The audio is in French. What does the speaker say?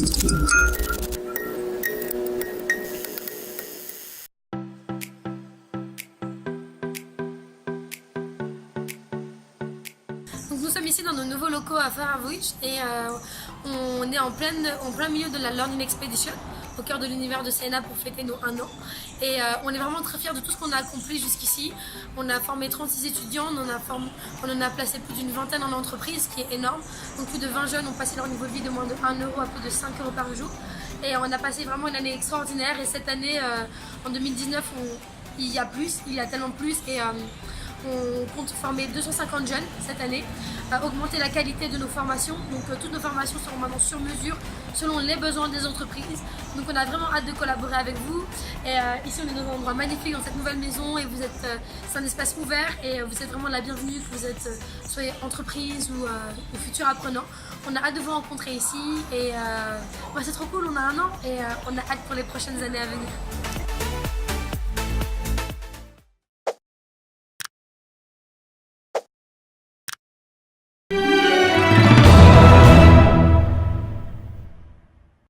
Donc nous sommes ici dans nos nouveaux locaux à Faravouitch et on est en plein milieu de la Learning Expedition au cœur de l'univers de Siena pour fêter nos 1 an. Et on est vraiment très fiers de tout ce qu'on a accompli jusqu'ici. On a formé 36 étudiants, on en a placé plus d'une vingtaine en entreprise, ce qui est énorme. Donc plus de 20 jeunes ont passé leur niveau de vie de moins de 1 euro à plus de 5 euros par jour. Et on a passé vraiment une année extraordinaire et cette année, en 2019, il y a tellement plus et on compte former 250 jeunes cette année, augmenter la qualité de nos formations. Donc toutes nos formations seront maintenant sur mesure selon les besoins des entreprises. Donc on a vraiment hâte de collaborer avec vous. Et ici on est dans un endroit magnifique dans cette nouvelle maison et c'est un espace ouvert et vous êtes vraiment la bienvenue, que vous êtes soyez entreprise ou futurs apprenants. On a hâte de vous rencontrer ici et c'est trop cool, on a 1 an et on a hâte pour les prochaines années à venir.